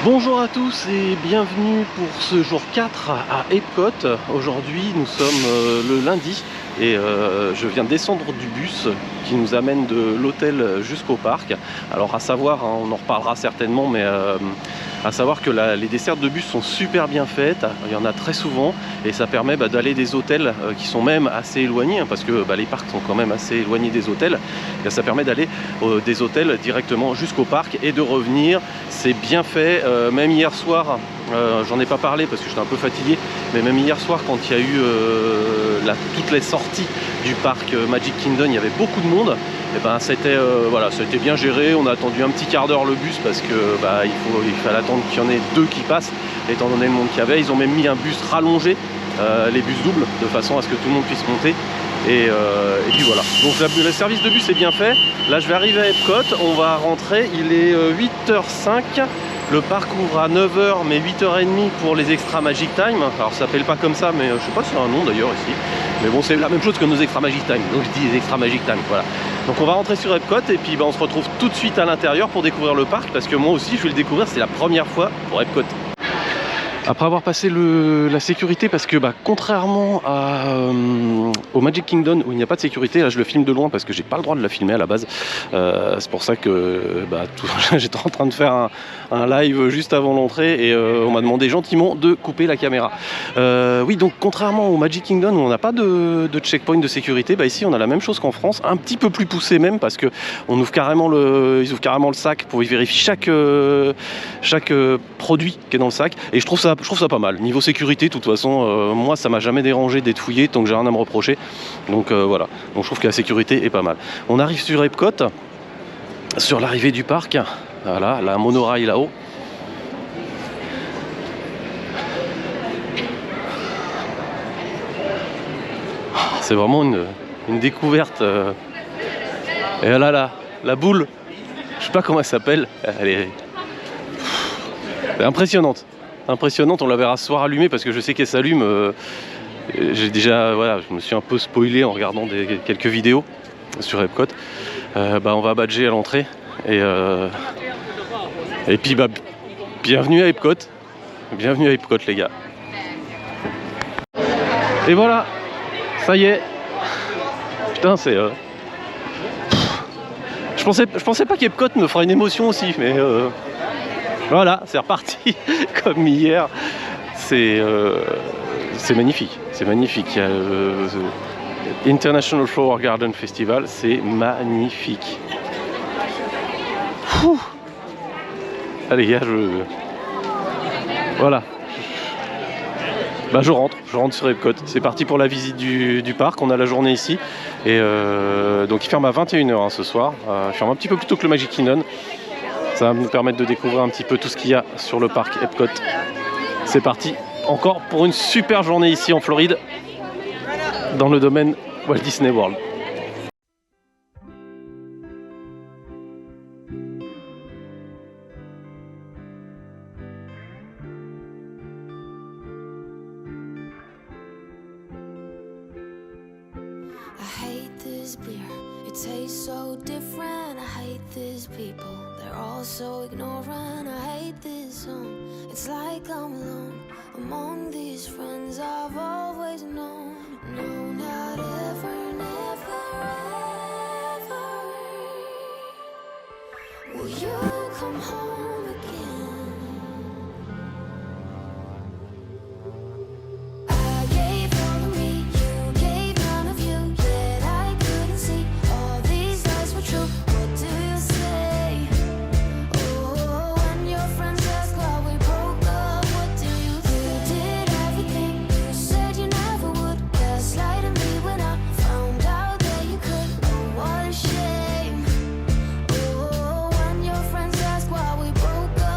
Bonjour à tous et bienvenue pour ce jour 4 à Epcot. Aujourd'hui nous sommes le lundi et je viens de descendre du bus qui nous amène de l'hôtel jusqu'au parc. Alors à savoir, hein, on en reparlera certainement, mais à savoir que les dessertes de bus sont super bien faites, il y en a très souvent et ça permet d'aller des hôtels qui sont même assez éloignés, hein, parce que les parcs sont quand même assez éloignés des hôtels, et ça permet d'aller des hôtels directement jusqu'au parc et de revenir. C'est bien fait, même hier soir, j'en ai pas parlé parce que j'étais un peu fatigué, mais même hier soir quand il y a eu toutes les sorties du parc Magic Kingdom, il y avait beaucoup de monde. Et ben c'était voilà, c'était bien géré. On a attendu un petit quart d'heure le bus parce que il fallait attendre qu'il y en ait deux qui passent, étant donné le monde qu'il y avait. Ils ont même mis un bus rallongé, les bus doubles, de façon à ce que tout le monde puisse monter. Et puis voilà, donc le service de bus est bien fait. Là je vais arriver à Epcot, on va rentrer, il est 8h05. Le parc ouvre à 9h mais 8h30 pour les extra Magic Time. Alors ça s'appelle pas comme ça, mais je sais pas si c'est un nom d'ailleurs ici. Mais bon, c'est la même chose que nos extra Magic Time, donc je dis les extra Magic Time, voilà. Donc on va rentrer sur Epcot et puis on se retrouve tout de suite à l'intérieur pour découvrir le parc, parce que moi aussi je vais le découvrir, c'est la première fois pour Epcot. Après avoir passé la sécurité, parce que contrairement au Magic Kingdom où il n'y a pas de sécurité, là je le filme de loin parce que j'ai pas le droit de la filmer à la base. C'est pour ça que j'étais en train de faire un live juste avant l'entrée et on m'a demandé gentiment de couper la caméra. Oui, donc contrairement au Magic Kingdom où on n'a pas de checkpoint de sécurité, ici on a la même chose qu'en France, un petit peu plus poussé même, parce que ils ouvrent carrément le sac pour y vérifier chaque produit qui est dans le sac, et je trouve ça pas mal. Niveau sécurité, de toute façon, moi ça m'a jamais dérangé d'être fouillé tant que j'ai rien à me reprocher. Donc voilà, donc je trouve que la sécurité est pas mal. On arrive sur Epcot, sur l'arrivée du parc. Voilà, la monorail là-haut. C'est vraiment une découverte. Et là, la boule, je sais pas comment elle s'appelle, elle est impressionnante. Impressionnante, on la verra ce soir allumée parce que je sais qu'elle s'allume. J'ai déjà, voilà, je me suis un peu spoilé en regardant quelques vidéos sur Epcot. On va badger à l'entrée et puis bienvenue à Epcot. Bienvenue à Epcot les gars. Et voilà, ça y est. Putain, c'est je pensais pas qu'Epcot me fera une émotion aussi, mais voilà, c'est reparti comme hier. C'est magnifique, c'est magnifique. Il y a International Flower Garden Festival, c'est magnifique. Allez, gars, voilà. Je rentre sur Epcot. C'est parti pour la visite du parc. On a la journée ici. Et donc il ferme à 21h ce soir. Il ferme un petit peu plus tôt que le Magic Kingdom. Ça va nous permettre de découvrir un petit peu tout ce qu'il y a sur le parc Epcot. C'est parti encore pour une super journée ici en Floride, dans le domaine Walt Disney World. Tastes so different, I hate these people, they're all so ignorant, I hate this song, it's like I'm alone, among these friends I've always known, no not ever, never, ever, will you come home again? Friends ask why we broke up.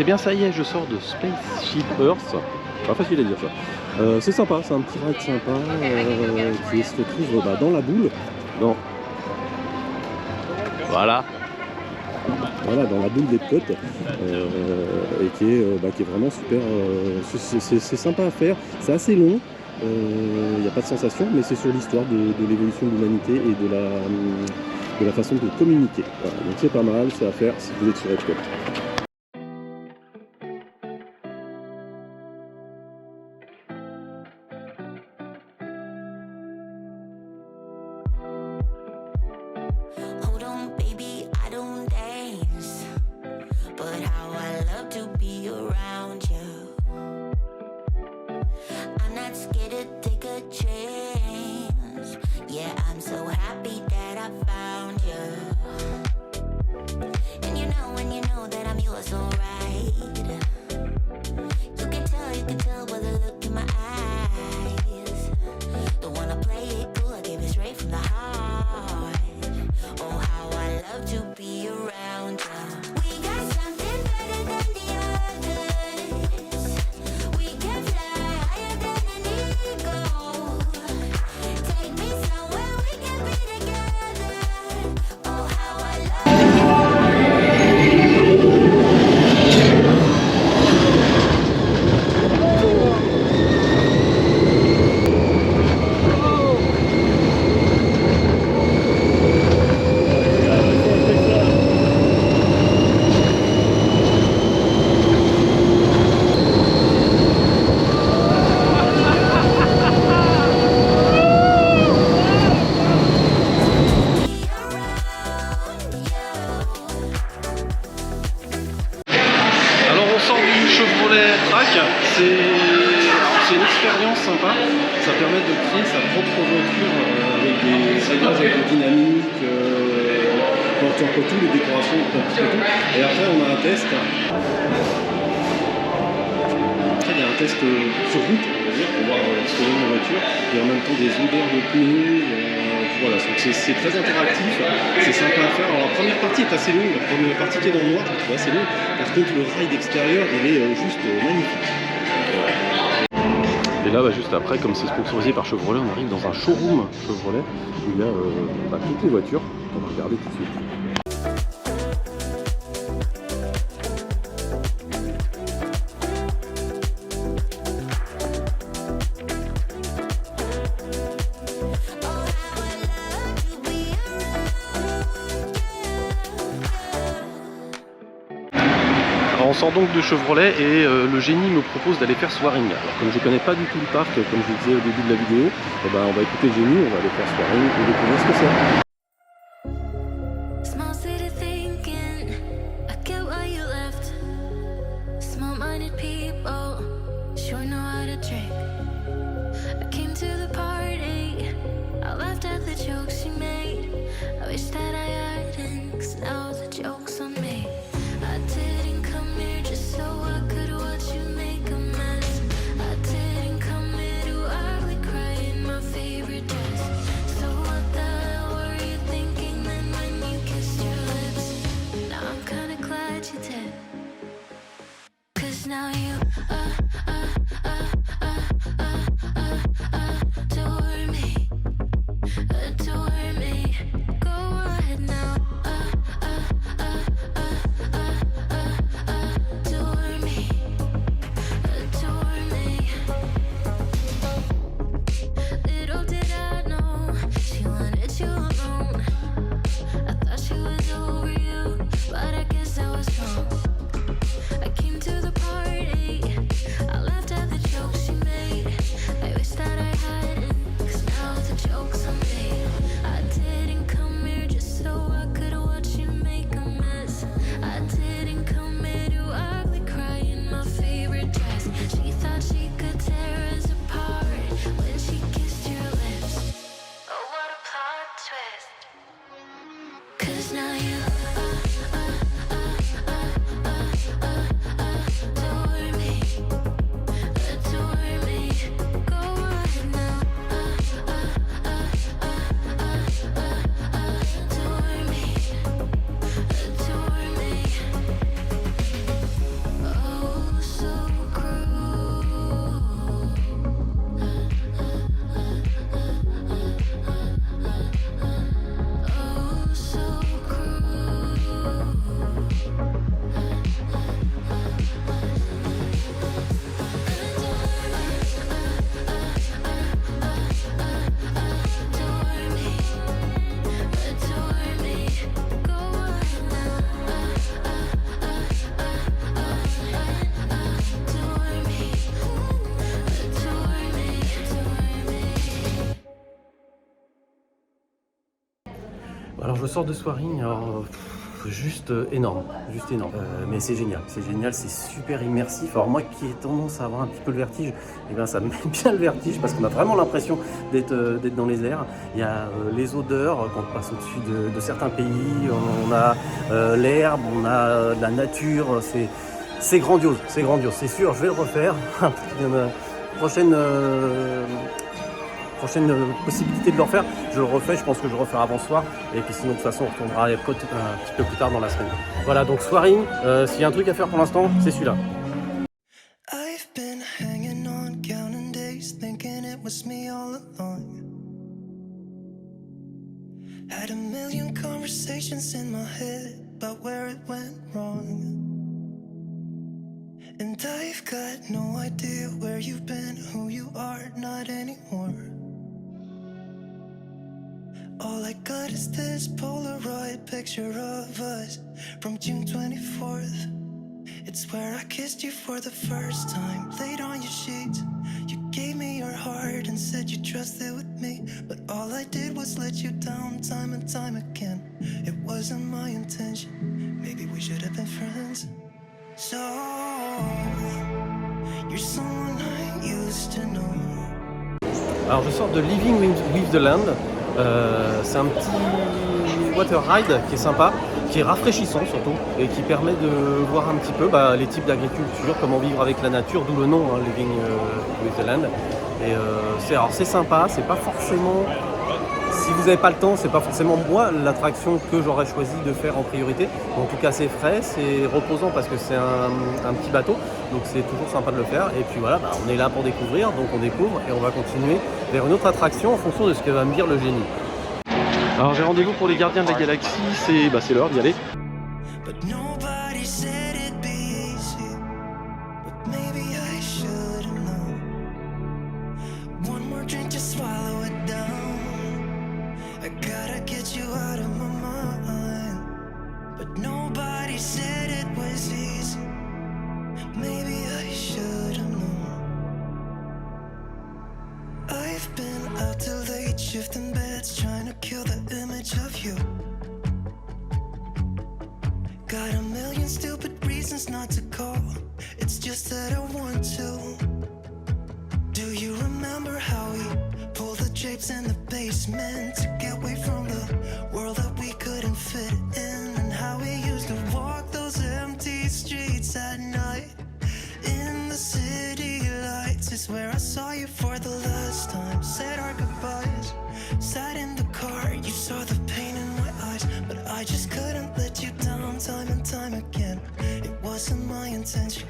Eh bien ça y est, je sors de Spaceship Earth. Pas facile à dire ça. C'est sympa, c'est un petit ride sympa qui se retrouve dans la boule. Dans... Voilà. Voilà, dans la boule d'Epcot, et qui est vraiment super. C'est sympa à faire, c'est assez long. Il n'y a pas de sensation, mais c'est sur l'histoire de l'évolution de l'humanité et de la façon de communiquer. Voilà, donc c'est pas mal, c'est à faire si vous êtes sur Epcot. Hold on, baby, I don't dance, but how I love to be around you. I'm not scared to take a chance. Yeah, I'm so happy that I found you. And you know that I'm yours, alright. You can tell by the look in my eyes. Don't wanna play it cool, I gave it straight from the heart. Oh, how I love to be around you. We got something better than the others. We can fly higher than an eagle. Take me somewhere we can be together. Oh, how I love Alors on sort du Chevrolet Track, c'est une expérience sympa, ça permet de créer sa propre voiture avec des réglages aérodynamiques, un peu tout, les décorations, un petit peu tout. Et après on a un test. Après il y a un test sur route, on va dire, pour voir ce que donne la voiture, et en même temps des odeurs de pneus. Voilà, donc c'est très interactif, c'est sympa à faire. Alors la première partie est assez longue, la première partie qui est dans le noir, je trouve assez longue. Par contre le ride extérieur, il est juste magnifique. Et là, juste après, comme c'est sponsorisé par Chevrolet, on arrive dans un showroom Chevrolet où il y a toutes les voitures qu'on va regarder tout de suite. Alors on sort donc de Chevrolet et le génie me propose d'aller faire Swaring. Alors comme je connais pas du tout le parc, comme je vous disais au début de la vidéo, on va écouter le génie, on va aller faire Swaring et découvrir ce que c'est. Small city thinking, I get why you left. Small-minded people sure know how to drink. I came to the party, I laughed at the jokes you made. I wish that I hadn't, 'cause now the joke's on me. I didn't come here just so I could watch you make a mess. I didn't come here to ugly cry in my favorite dress. So what the hell were Alors je sors de Swaring, alors juste énorme, mais c'est génial, c'est super immersif. Alors moi qui ai tendance à avoir un petit peu le vertige, eh bien ça me met bien le vertige parce qu'on a vraiment l'impression d'être dans les airs. Il y a les odeurs quand on passe au-dessus de certains pays, on a l'herbe, on a la nature, c'est grandiose, c'est sûr, je vais le refaire. Prochaine possibilité de le refaire, je le refais, je pense que je le referai avant ce soir, et puis sinon de toute façon on retournera à Epcot un petit peu plus tard dans la semaine. Voilà, donc Swaring, s'il y a un truc à faire pour l'instant, c'est celui-là. I've been hanging on, counting days, thinking it was me all along. Had a million conversations in my head about where it went wrong. And I've got no idea where you've been, who you are, not anymore. All I got is this Polaroid picture of us from June 24th. It's where I kissed you for the first time, laid on your sheets. You gave me your heart and said you trusted with me, but all I did was let you down time and time again. It wasn't my intention, maybe we should have been friends. So, you're someone I used to know. Alors je sors de Living with the Land. C'est un petit water ride qui est sympa, qui est rafraîchissant surtout, et qui permet de voir un petit peu les types d'agriculture, comment vivre avec la nature, d'où le nom Living with the Land. Et c'est sympa, c'est pas forcément, si vous n'avez pas le temps, c'est pas forcément moi l'attraction que j'aurais choisi de faire en priorité. En tout cas c'est frais, c'est reposant parce que c'est un petit bateau, donc c'est toujours sympa de le faire. Et puis voilà, on est là pour découvrir, donc on découvre et on va continuer vers une autre attraction en fonction de ce que va me dire le génie. Alors j'ai rendez-vous pour les Gardiens de la Galaxie, c'est l'heure d'y aller. But nobody said it'd be easy, but maybe I should have known. One more drink to swallow it down. I gotta get you out of my mind. But nobody said it was easy. Maybe I should have known. I've been out till late, shifting beds, trying to kill the image of you. Got a million stupid reasons not to call. It's just that I want to. Do you remember how we pulled the drapes in the basement to get away from the world that we couldn't fit in? And how we used to walk those empty streets at night in the city lights. Is where I saw you for the last time. Said our goodbyes, sat in the car. You saw the pain in my eyes, but I just couldn't let you down time and time again. It wasn't my intention,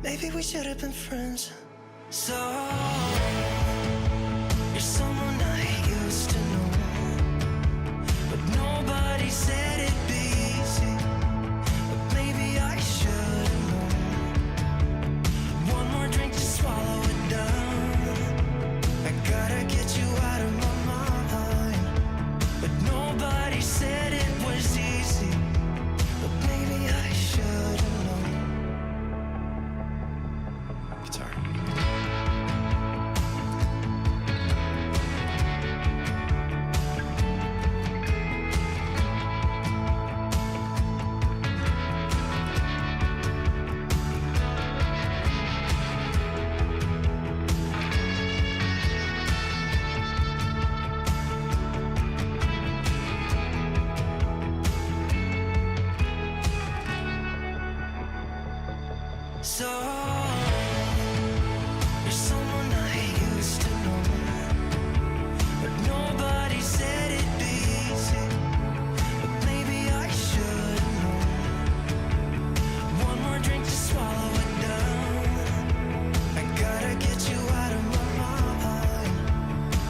maybe we should have been friends. So, you're someone I used to know, but nobody said it'd be easy, but maybe I should have known. One more drink to swallow it down. I gotta get you out of my mind, but nobody said it was easy, but maybe I should have known. Guitar. So, you're someone I used to know, but nobody said it'd be easy, but maybe I should have known. One more drink to swallow it down. I gotta get you out of my mind,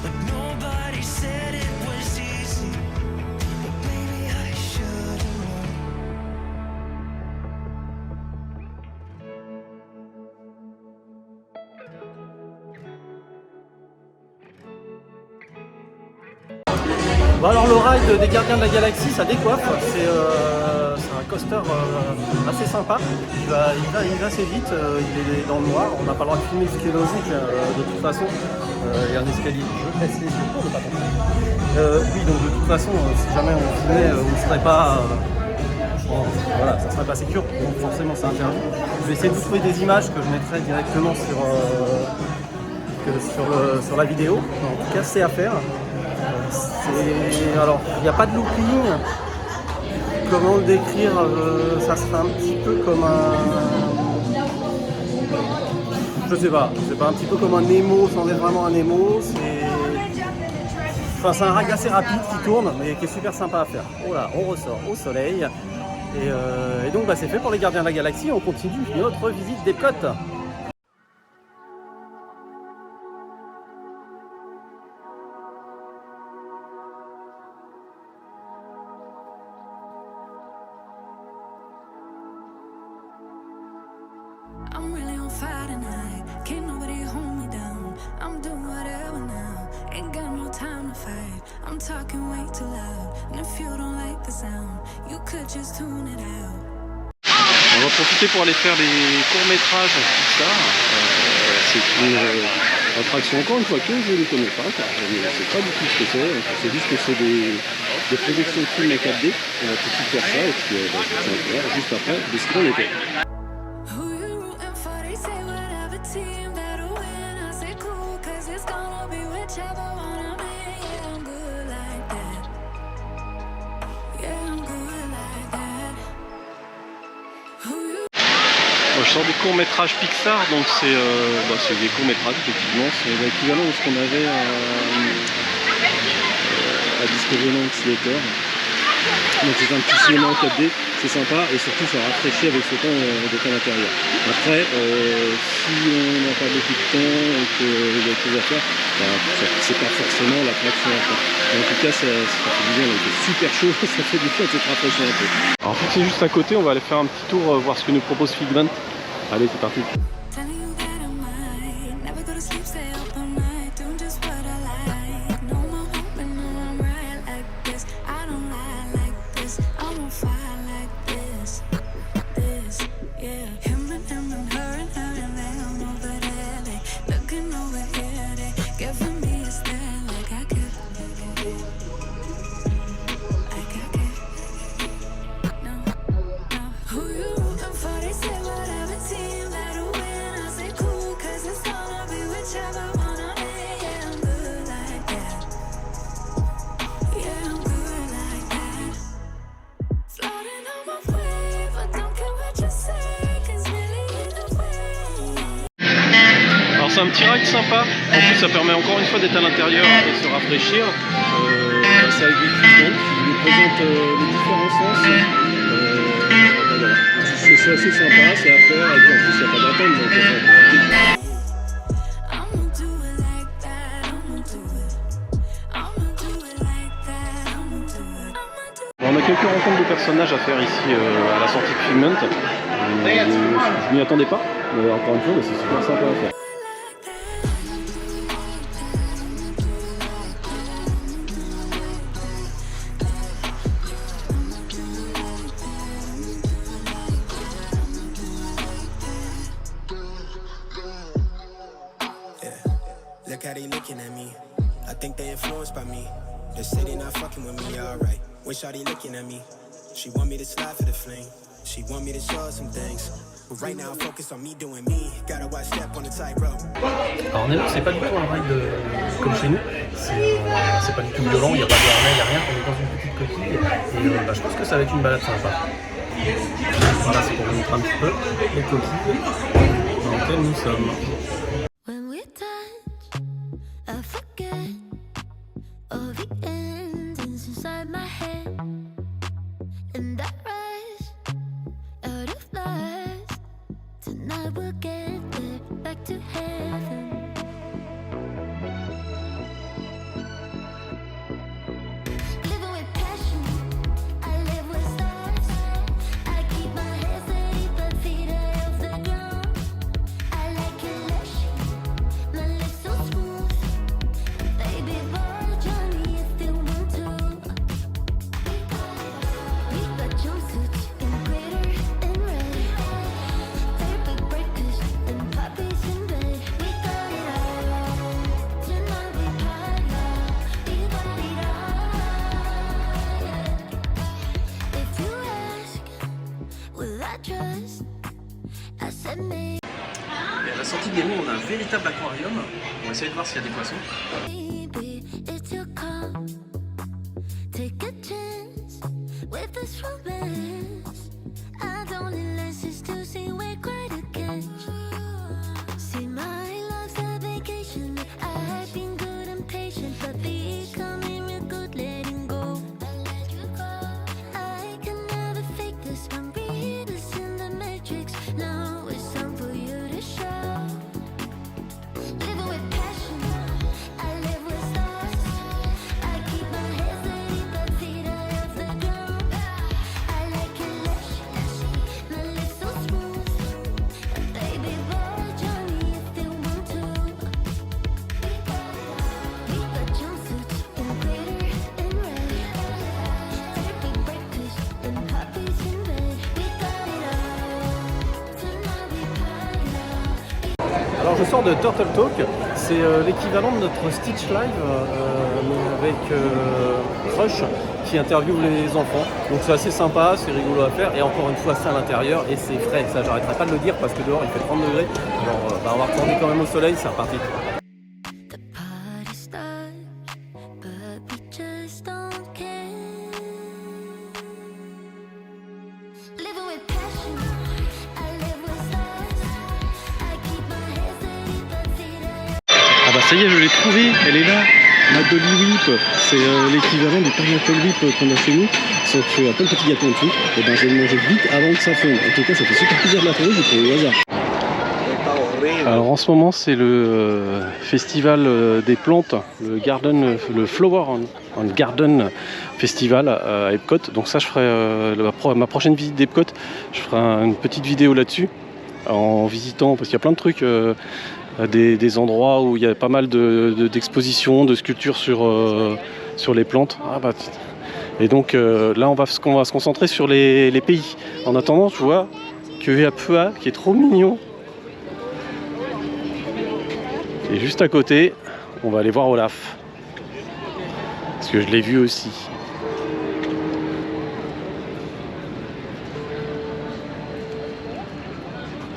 but nobody said it was easy, but maybe I should have known. Bon alors le ride des Gardiens de la Galaxie, ça décoiffe, c'est un coaster assez sympa, il va assez vite, il est dans le noir, on n'a pas le droit de filmer ce qui est logique de toute façon, il y a un escalier du jeu. Laisse les yeux pour ne pas tomber. Oui, donc de toute façon, si jamais on filmait, on ne serait pas... bon, voilà, ça serait pas sécure, donc forcément c'est interdit. Je vais essayer de vous trouver des images que je mettrai directement sur la vidéo. En tout cas, c'est à faire. Alors, il n'y a pas de looping. Comment le décrire? Ça sera un petit peu comme un... Je sais pas, un petit peu comme un Nemo sans être vraiment un Nemo. C'est un rag assez rapide qui tourne, mais qui est super sympa à faire. Oh là, on ressort au soleil. Et donc, c'est fait pour les Gardiens de la Galaxie. On continue notre visite d'Epcot. I'm really on fire tonight. Can't nobody hold me down. I'm doing whatever now. Ain't got no time to fight. I'm talking way too loud. And if you don't like the sound, you could just tune it out. On va profiter pour aller faire les courts-métrages Pixar. C'est une attraction, encore une fois, que je ne connais pas, car je ne sais pas du tout ce que c'est. C'est juste que c'est des projections de films en 4D. On va tout de suite faire ça, et puis je vais faire juste après de ce qu'on était. Who you rooting for? They say whatever team that'll win. I say cool, cause it's gonna be whichever one I'm in. Yeah, I'm good like that. Yeah, I'm good like that. Who you... Je sors des courts-métrages Pixar, donc c'est des courts-métrages, effectivement. C'est l'équivalent de ce qu'on avait à Discoveryland Theater. Donc c'est un petit cinéma en 4D, c'est sympa et surtout ça rafraîchit avec ce temps d'être à l'intérieur. Après, si on n'a pas beaucoup de temps et qu'il y a quelque chose à faire, c'est pas forcément l'attraction à faire. Mais en tout cas, ça fait du bien, il fait super chaud, ça fait du bien de se rafraîchir un peu. Alors en fait c'est juste à côté, on va aller faire un petit tour, voir ce que nous propose Figment. Allez, c'est parti. Telling you that I might never go to sleep, stay up all night, doing just what I like. No more hoping, no, I'm right like this. I don't lie like this. I'm on fire like this. This, yeah. Him and her and them over there. They looking over here. They giving me a stare like I could. Like I could. No, no. Who you rooting for? They say whatever team that'll win. I say cool, cause it's gonna be whichever one I'm in. Yeah, I'm good like that. Yeah, I'm good like that. Floating on my wave, I don't care what you say, cause really either way. Alors c'est un petit ride sympa, en plus ça permet encore une fois d'être à l'intérieur et de se rafraîchir. C'est avec des Figment, il nous présente les différents sens. Voilà. C'est assez sympa, c'est à faire et puis en plus il n'y a pas d'attente donc I'ma do it like that, I'ma do it. I'ma do it like that, I'ma do it. On a quelques rencontres de personnages à faire ici à la sortie de Figment. Je m'y attendais pas, mais encore une fois c'est super sympa à faire. Look how they looking at me. I think they influenced by me. They say they not fucking with me, alright. Wish how they looking at me. She want me to slide for the fling. She want me to show her some things. But right now, focus on me doing me. Gotta watch step on the tightrope. Alors c'est pas du tout un ride comme chez nous. C'est pas du tout violent, il n'y a pas de harnais, il n'y a rien. On est dans une petite coquille. Et je pense que ça va être une balade sympa. Voilà, c'est pour vous montrer un petit peu les coquilles dans lesquelles nous sommes. When we touch, I forget all the endings inside my head, and I rise out of lies. Tonight we'll get there, back to heaven. Living with passion, I live with stars. I keep my head steady, but feet off the ground. I like it lush, my lips so smooth. Baby boy, join me if you want to. sortie des mots, on a un véritable aquarium. On va essayer de voir s'il y a des poissons. Baby, it's your call. Take a chance with this romance. I don't need lenses to see we're quite a catch. See, my love's a vacation. I've been good and patient, but becoming real good letting go. I can never fake this one. Read us in the matrix. Now it's time for you to show. Living with passion, I live with stars. I keep my head steady, but feet out of the ground. I like it lush, my lips so smooth. Baby boy, join me if they want to. We got jumpsuits in glitter and red, turkey breakfast and puppies in bed. We got it all. Tonight we party now. Alors je sors de Turtle Talk, c'est l'équivalent de notre Stitch Live avec Crush qui interviewe les enfants. Donc c'est assez sympa, c'est rigolo à faire et encore une fois c'est à l'intérieur et c'est frais. Ça j'arrêterai pas de le dire parce que dehors il fait 30 degrés. Alors on va retourner quand même au soleil, c'est reparti. The party starts, but we just don't care. Living with passion, I live with stars. I keep my head steady, but feet out. Ah bah ça y est, je l'ai trouvée, elle est là. Ma Dolly Whip, c'est l'équivalent du Pineapple Whip qu'on a chez nous, sauf qu'il y a plein de petits gâteaux en dessous. Et ben je vais le manger vite avant que ça fonde. En tout cas, ça fait super plaisir de la trouver, j'ai trouvé au hasard. Alors en ce moment, c'est le festival des plantes, le Flower and Garden Festival à Epcot. Donc ça, je ferai ma prochaine visite d'Epcot, je ferai une petite vidéo là-dessus en visitant, parce qu'il y a plein de trucs. Des endroits où il y a pas mal d'expositions, de sculptures sur les plantes. Ah bah, et donc là, on va se concentrer sur les pays. En attendant, tu vois, Kueapea, qui est trop mignon. Et juste à côté, on va aller voir Olaf. Parce que je l'ai vu aussi.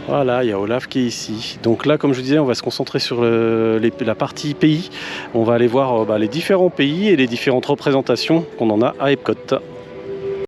Voilà, il y a Olaf qui est ici. Donc là, comme je disais, on va se concentrer sur la partie pays. On va aller voir les différents pays et les différentes représentations qu'on en a à Epcot.